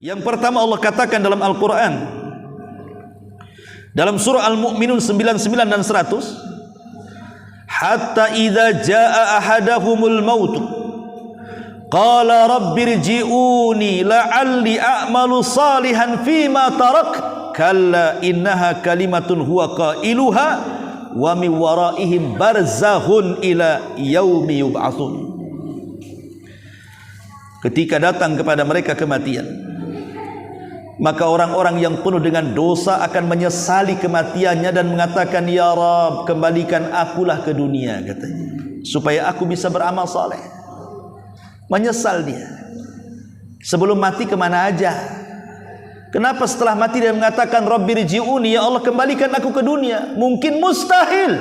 Yang pertama Allah katakan dalam Al-Quran, dalam surah Al-Mu'minun 99 dan 100, hatta idza jaa ahadahumul maut qala rabbirji'uni la'alli a'malu salihan fima tarak kalla innaha kalimatun huwa qailuha wa min waraihim barzakhun ila yaumi yub'atsun. Ketika datang kepada mereka kematian, maka orang-orang yang penuh dengan dosa akan menyesali kematiannya dan mengatakan, ya Rabb, kembalikan akulah ke dunia, katanya, supaya aku bisa beramal saleh. Menyesal dia. Sebelum mati kemana aja? Kenapa setelah mati dia mengatakan Rabbirji'uni, ya Allah kembalikan aku ke dunia? Mungkin mustahil.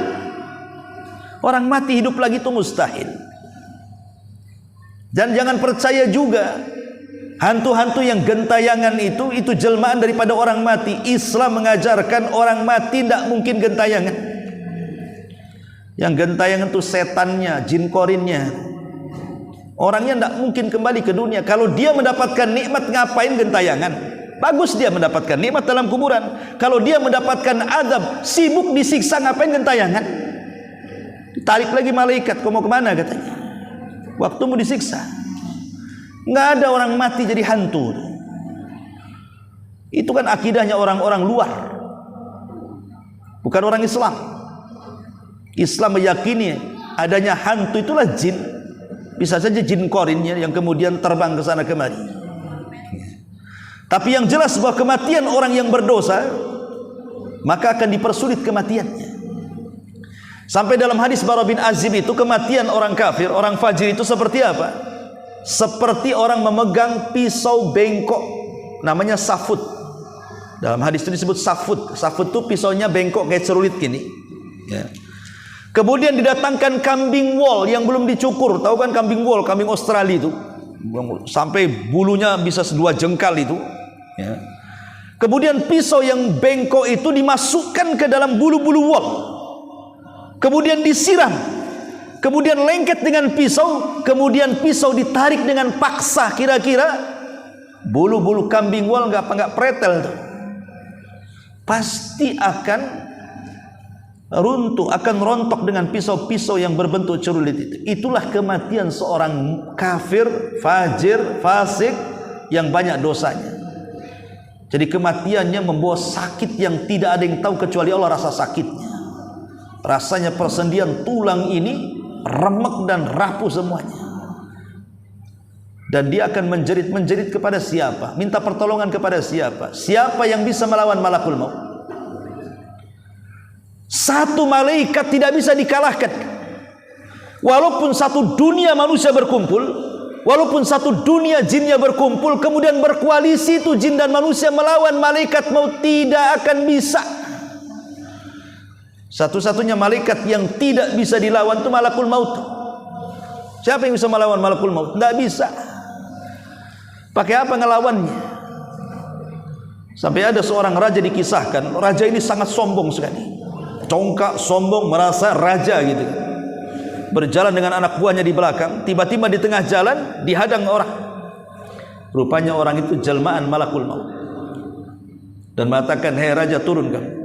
Orang mati hidup lagi itu mustahil. Dan jangan percaya juga hantu-hantu yang gentayangan itu jelmaan daripada orang mati. Islam mengajarkan orang mati tidak mungkin gentayangan. Yang gentayangan itu setannya, jin korinnya. Orangnya tidak mungkin kembali ke dunia. Kalau dia mendapatkan nikmat, ngapain gentayangan? Bagus dia mendapatkan nikmat dalam kuburan. Kalau dia mendapatkan azab, sibuk disiksa, ngapain gentayangan? Ditarik lagi malaikat, kau mau kemana, katanya, waktumu disiksa. Nggak ada orang mati jadi hantu. Itu kan akidahnya orang-orang luar, bukan orang Islam. Islam meyakini adanya hantu itulah jin. Bisa saja jin korinnya yang kemudian terbang ke sana kemari. Tapi yang jelas bahwa kematian orang yang berdosa, maka akan dipersulit kematiannya. Sampai dalam hadis Bara bin Azib itu, kematian orang kafir, orang fajir itu seperti apa? Seperti orang memegang pisau bengkok, namanya safut. Dalam hadis itu disebut safut. Safut itu pisaunya bengkok kayak celurit gini, ya. Kemudian didatangkan kambing wol yang belum dicukur. Tahu kan kambing wol, kambing Australia itu, sampai bulunya bisa 2 jengkal itu, ya. Kemudian pisau yang bengkok itu dimasukkan ke dalam bulu-bulu wol, kemudian disiram, kemudian lengket dengan pisau, kemudian pisau ditarik dengan paksa. Kira-kira bulu-bulu kambing wol nggak pretel tuh, pasti akan runtuh, akan rontok dengan pisau-pisau yang berbentuk celurit itu. Itulah kematian seorang kafir, fajir, fasik yang banyak dosanya. Jadi kematiannya membawa sakit yang tidak ada yang tahu kecuali Allah rasa sakitnya. Rasanya persendian tulang ini remek dan rapuh semuanya. Dan dia akan menjerit-menjerit kepada siapa? Minta pertolongan kepada siapa? Siapa yang bisa melawan malakul maut? Satu malaikat tidak bisa dikalahkan. Walaupun satu dunia manusia berkumpul, walaupun satu dunia jinnya berkumpul, kemudian berkoalisi itu jin dan manusia melawan malaikat maut, tidak akan bisa. Satu-satunya malaikat yang tidak bisa dilawan itu malakul maut. Siapa yang bisa melawan malakul maut? Tidak bisa. Pakai apa ngelawannya? Sampai ada seorang raja dikisahkan, raja ini sangat sombong sekali, congkak, sombong, merasa raja gitu. Berjalan dengan anak buahnya di belakang, tiba-tiba di tengah jalan dihadang orang. Rupanya orang itu jelmaan malakul maut, dan mengatakan, hei raja, turun kamu.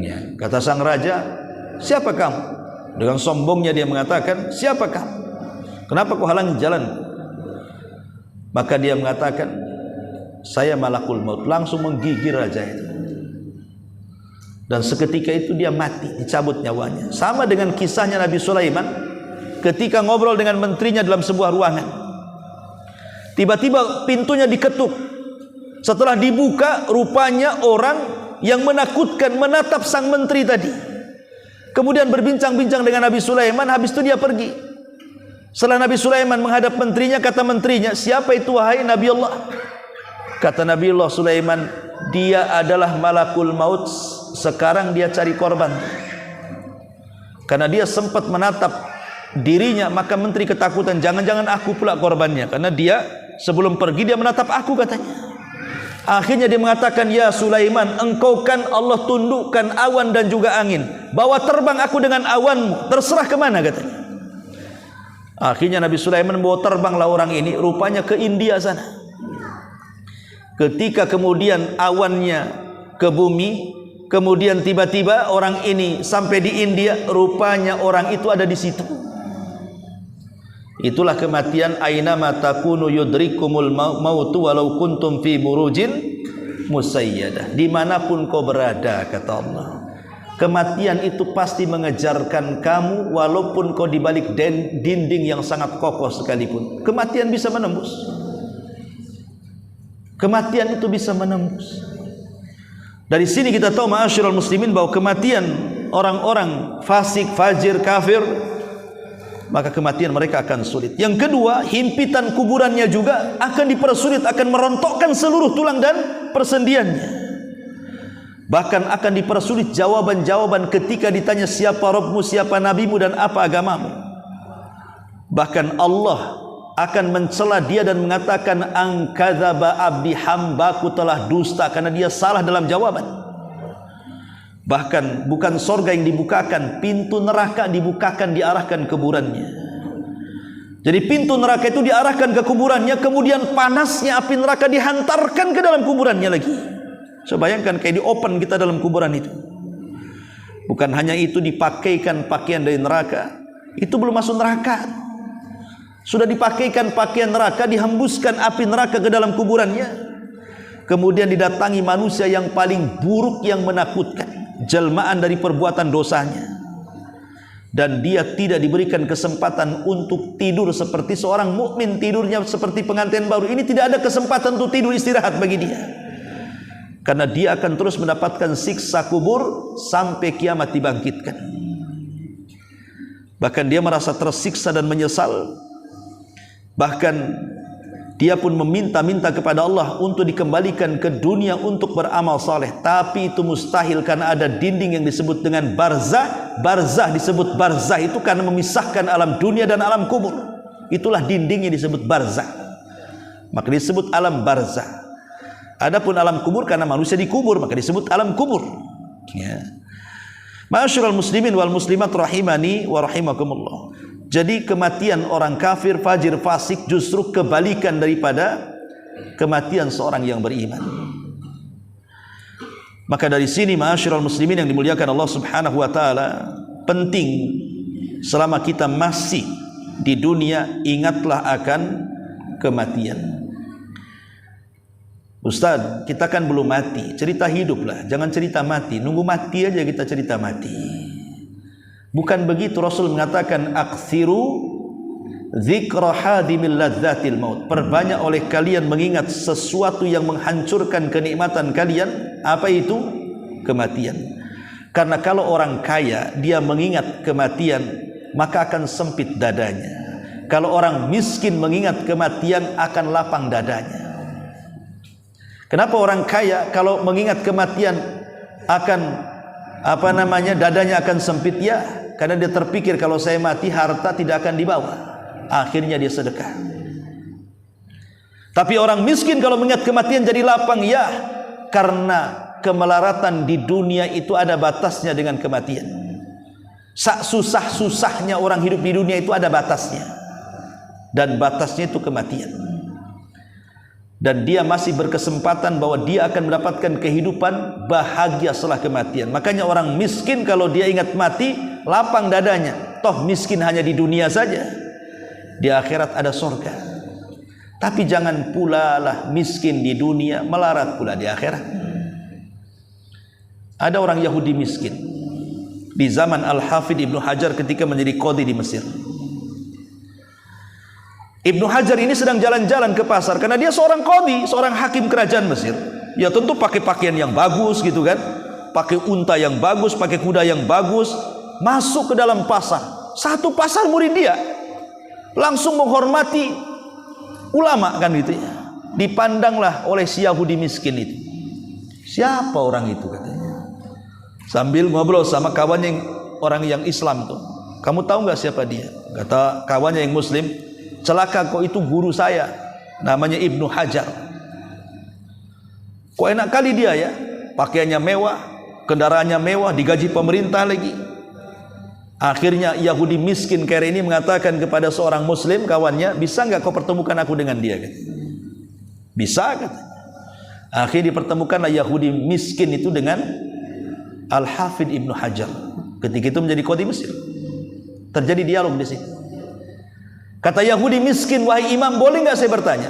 Ya, kata sang raja, siapa kamu? Dengan sombongnya dia mengatakan, siapa kamu? Kenapa kau halangi jalan? Maka dia mengatakan, saya malakul maut. Langsung menggigir raja itu, dan seketika itu dia mati, dicabut nyawanya. Sama dengan kisahnya Nabi Sulaiman ketika ngobrol dengan menterinya dalam sebuah ruangan. Tiba-tiba pintunya diketuk. Setelah dibuka, rupanya orang yang menakutkan menatap sang menteri tadi. Kemudian berbincang-bincang dengan Nabi Sulaiman. Habis itu dia pergi. Setelah Nabi Sulaiman menghadap menterinya, kata menterinya, siapa itu wahai Nabi Allah? Kata Nabi Allah Sulaiman, dia adalah malakul maut. Sekarang dia cari korban. Karena dia sempat menatap dirinya, maka menteri ketakutan, jangan-jangan aku pula korbannya. Karena dia sebelum pergi dia menatap aku, katanya. Akhirnya dia mengatakan, ya Sulaiman, engkau kan Allah tundukkan awan dan juga angin, bawa terbang aku dengan awanmu, terserah kemana, katanya. Akhirnya Nabi Sulaiman bawa terbanglah orang ini, rupanya ke India sana. Ketika kemudian awannya ke bumi, kemudian tiba-tiba orang ini sampai di India, rupanya orang itu ada di situ. Itulah kematian, ainama takunu yudrikumul mautu walau kuntum fi burujin musayyadah. Dimanapun kau berada, kata Allah, kematian itu pasti mengejarkan kamu walaupun kau di balik dinding yang sangat kokoh sekalipun. Kematian bisa menembus. Kematian itu bisa menembus. Dari sini kita tahu ma'asyiral muslimin bahwa kematian orang-orang fasik, fajir, kafir, maka kematian mereka akan sulit. Yang kedua, himpitan kuburannya juga akan dipersulit, akan merontokkan seluruh tulang dan persendiannya. Bahkan akan dipersulit jawaban-jawaban ketika ditanya siapa Rabbmu, siapa nabimu, dan apa agamamu. Bahkan Allah akan mencela dia dan mengatakan angkadzaba abdi, hambaku telah dusta, karena dia salah dalam jawaban. Bahkan bukan sorga yang dibukakan, pintu neraka dibukakan, diarahkan ke kuburannya. Jadi pintu neraka itu diarahkan ke kuburannya, kemudian panasnya api neraka dihantarkan ke dalam kuburannya lagi. So, bayangkan kayak di open kita dalam kuburan itu. Bukan hanya itu, dipakaikan pakaian dari neraka, itu belum masuk neraka. Sudah dipakaikan pakaian neraka, dihembuskan api neraka ke dalam kuburannya. Kemudian didatangi manusia yang paling buruk, yang menakutkan, jelmaan dari perbuatan dosanya. Dan dia tidak diberikan kesempatan untuk tidur seperti seorang mukmin, tidurnya seperti pengantin baru. Ini tidak ada kesempatan untuk tidur istirahat bagi dia. Karena dia akan terus mendapatkan siksa kubur sampai kiamat dibangkitkan. Bahkan dia merasa tersiksa dan menyesal. Bahkan dia pun meminta-minta kepada Allah untuk dikembalikan ke dunia untuk beramal saleh. Tapi itu mustahil karena ada dinding yang disebut dengan barzah. Barzah disebut barzah itu karena memisahkan alam dunia dan alam kubur. Itulah dinding yang disebut barzah. Maka disebut alam barzah. Adapun alam kubur karena manusia dikubur, maka disebut alam kubur. Ya. Ma'asyiral muslimin wal muslimat rahimani wa rahimakumullah. Jadi kematian orang kafir, fajir, fasik justru kebalikan daripada kematian seorang yang beriman. Maka dari sini ma'asyiral muslimin yang dimuliakan Allah Subhanahu wa taala, penting selama kita masih di dunia, ingatlah akan kematian. Ustaz, kita kan belum mati, cerita hidup lah, jangan cerita mati. Nunggu mati aja kita cerita mati. Bukan begitu. Rasul mengatakan aktsiru dzikra hadimil ladzatil maut. Perbanyak oleh kalian mengingat sesuatu yang menghancurkan kenikmatan kalian. Apa itu? Kematian. Karena kalau orang kaya dia mengingat kematian, maka akan sempit dadanya. Kalau orang miskin mengingat kematian, akan lapang dadanya. Kenapa orang kaya kalau mengingat kematian akan dadanya akan sempit? Ya, karena dia terpikir kalau saya mati harta tidak akan dibawa, akhirnya dia sedekah. Tapi orang miskin kalau mengingat kematian jadi lapang. Ya, karena kemelaratan di dunia itu ada batasnya dengan kematian. Susah-susahnya orang hidup di dunia itu ada batasnya, dan batasnya itu kematian. Dan dia masih berkesempatan bahwa dia akan mendapatkan kehidupan bahagia setelah kematian. Makanya orang miskin kalau dia ingat mati, lapang dadanya. Toh miskin hanya di dunia saja, di akhirat ada surga. Tapi jangan pula lah miskin di dunia, melarat pula di akhirat. Ada orang Yahudi miskin di zaman Al-Hafidh Ibnu Hajar ketika menjadi qadhi di Mesir. Ibnu Hajar ini sedang jalan-jalan ke pasar karena dia seorang qadhi, seorang hakim kerajaan Mesir. Ya tentu pakai pakaian yang bagus gitu kan, pakai unta yang bagus, pakai kuda yang bagus, masuk ke dalam pasar. Satu pasar murid dia langsung menghormati ulama kan gitu ya. Dipandanglah oleh si Yahudi miskin itu. Siapa orang itu katanya? Sambil ngobrol sama kawannya orang yang Islam tuh. Kamu tahu nggak siapa dia? Kata kawannya yang Muslim, celaka kok, itu guru saya, namanya Ibnu Hajar. Kok enak kali dia ya, pakaiannya mewah, kendaraannya mewah, digaji pemerintah lagi. Akhirnya Yahudi miskin kere ini mengatakan kepada seorang Muslim kawannya, bisa nggak kau pertemukan aku dengan dia? Bisa katanya. Akhirnya dipertemukanlah Yahudi miskin itu dengan Al-Hafidh Ibnu Hajar. Ketika itu menjadi qadhi Mesir. Terjadi dialog di situ. Kata Yahudi miskin, wahai imam, boleh nggak saya bertanya?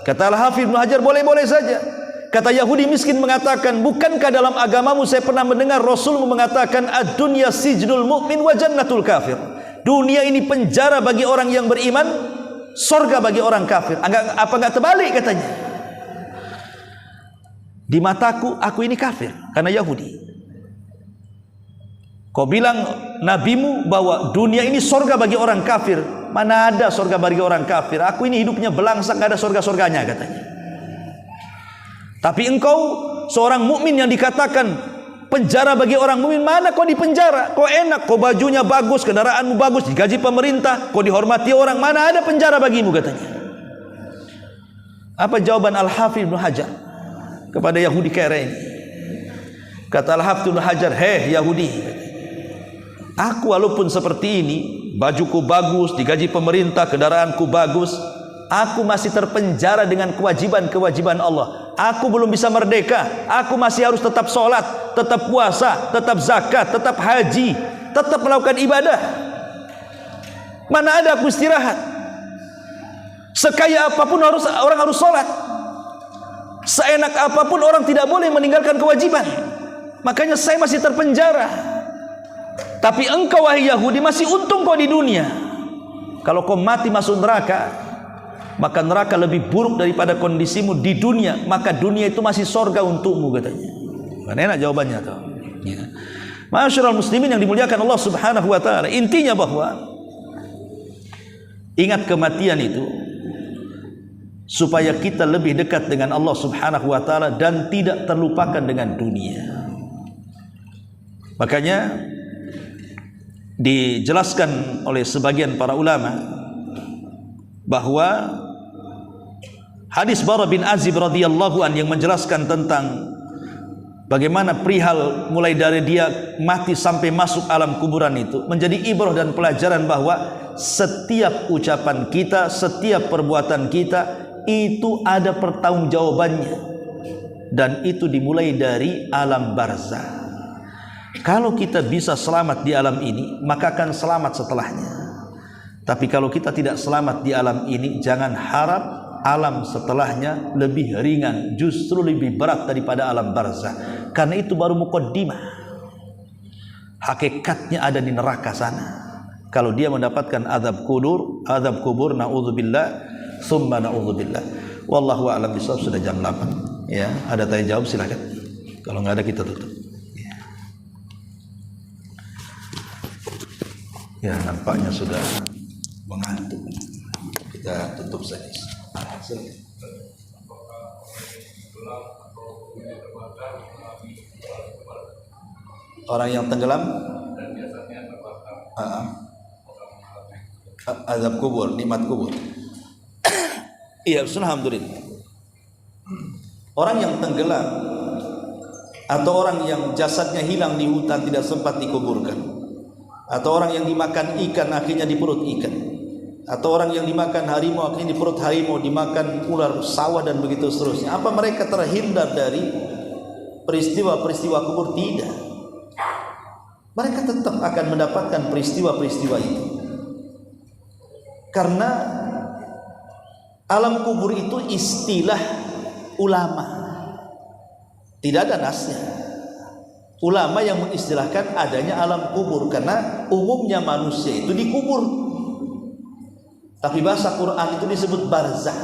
Kata Al-Hafidh Ibnu Hajar, boleh-boleh saja. Kata Yahudi miskin mengatakan, bukankah dalam agamamu saya pernah mendengar Rasulmu mengatakan ad-dunya sijnul mu'min wa jannatul kafir. Dunia ini penjara bagi orang yang beriman, surga bagi orang kafir. Apa enggak terbalik katanya? Di mataku aku ini kafir karena Yahudi. Kau bilang nabimu bahwa dunia ini surga bagi orang kafir. Mana ada surga bagi orang kafir? Aku ini hidupnya belangsak, gak ada surga-surganya katanya. Tapi engkau seorang mukmin yang dikatakan penjara bagi orang mukmin, mana kau di penjara? Kau enak, kau bajunya bagus, kendaraanmu bagus, digaji pemerintah, kau dihormati orang, mana ada penjara bagimu katanya. Apa jawaban Al-Hafidh Ibnu Hajar kepada Yahudi kere ini? Kata Al-Hafidh Ibnu Hajar, hei Yahudi, aku walaupun seperti ini, bajuku bagus, digaji pemerintah, kendaraanku bagus, aku masih terpenjara dengan kewajiban-kewajiban Allah. Aku belum bisa merdeka. Aku masih harus tetap sholat, tetap puasa, tetap zakat, tetap haji, tetap melakukan ibadah. Mana ada aku istirahat? Sekaya apapun orang harus sholat. Seenak apapun orang tidak boleh meninggalkan kewajiban. Makanya saya masih terpenjara. Tapi engkau wahai Yahudi masih untung kau di dunia. Kalau kau mati masuk neraka, maka neraka lebih buruk daripada kondisimu di dunia. Maka dunia itu masih surga untukmu katanya. Kan enak jawabannya tuh. Ya. Ma'asyiral muslimin yang dimuliakan Allah Subhanahu wa taala. Intinya bahwa ingat kematian itu supaya kita lebih dekat dengan Allah Subhanahu wa taala dan tidak terlupakan dengan dunia. Makanya dijelaskan oleh sebagian para ulama bahwa hadis Bara bin Azib radhiyallahu an yang menjelaskan tentang bagaimana perihal mulai dari dia mati sampai masuk alam kuburan itu menjadi ibrah dan pelajaran bahwa setiap ucapan kita, setiap perbuatan kita itu ada pertanggungjawabannya, dan itu dimulai dari alam barzah. Kalau kita bisa selamat di alam ini, maka akan selamat setelahnya. Tapi kalau kita tidak selamat di alam ini, jangan harap alam setelahnya lebih ringan, justru lebih berat daripada alam barzah. Karena itu baru muqaddimah. Hakikatnya ada di neraka sana. Kalau dia mendapatkan azab kubur, naudzubillah, summa naudzubillah. Wallahu a'lam bishawab. Sudah jam 8. Ya, ada tanya jawab silakan. Kalau nggak ada kita tutup. Ya, nampaknya sudah mengantuk. Kita tutup saja. Orang yang tenggelam azab kubur, nikmat kubur. Iya, alhamdulillah. Orang yang tenggelam atau orang yang jasadnya hilang di hutan tidak sempat dikuburkan, atau orang yang dimakan ikan akhirnya di perut ikan, atau orang yang dimakan harimau akhirnya di perut harimau, dimakan ular sawah dan begitu seterusnya. Apa mereka terhindar dari peristiwa-peristiwa kubur? Tidak. Mereka tetap akan mendapatkan peristiwa-peristiwa itu. Karena alam kubur itu istilah ulama. Tidak ada nasnya. Ulama yang mengistilahkan adanya alam kubur karena umumnya manusia itu dikubur. Tapi bahasa Quran itu disebut barzah.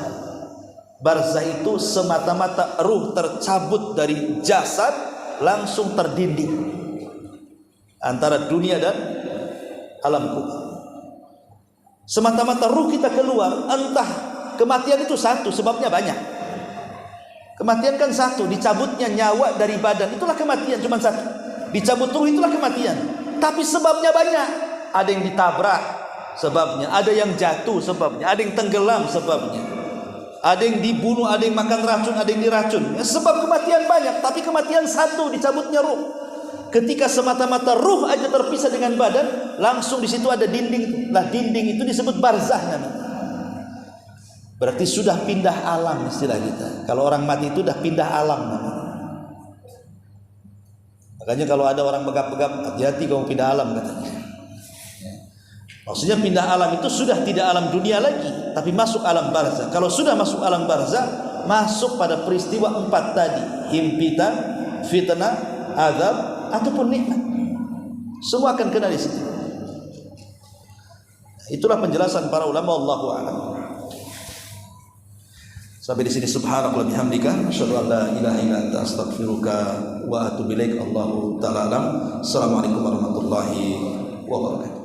Barzah itu semata-mata ruh tercabut dari jasad langsung terdinding antara dunia dan alam kubur. Semata-mata ruh kita keluar, entah kematian itu satu, sebabnya banyak. Kematian kan satu, dicabutnya nyawa dari badan, itulah kematian, cuma satu. Dicabut ruh, itulah kematian. Tapi sebabnya banyak. Ada yang ditabrak sebabnya, ada yang jatuh sebabnya, ada yang tenggelam sebabnya, ada yang dibunuh, ada yang makan racun, ada yang diracun. Ya, sebab kematian banyak, tapi kematian satu, dicabutnya ruh. Ketika semata-mata ruh aja terpisah dengan badan, langsung di situ ada dinding. Lah dinding itu disebut barzah namanya. Berarti sudah pindah alam istilah kita. Kalau orang mati itu sudah pindah alam namanya. Makanya kalau ada orang begap-begap, hati-hati kamu pindah alam katanya. Maksudnya pindah alam itu sudah tidak alam dunia lagi, tapi masuk alam barzah. Kalau sudah masuk alam barzah, masuk pada peristiwa 4 tadi, himpitan, fitnah, azab ataupun nikmat. Semua akan kena di situ. Itulah penjelasan para ulama, wallahu a'lam. Sampai di sini, subhanallah bihamdika asyhadu an la ilaha illa anta astaghfiruka wa atubu ilaik. Allahu ta'ala alam. Assalamualaikum warahmatullahi wabarakatuh.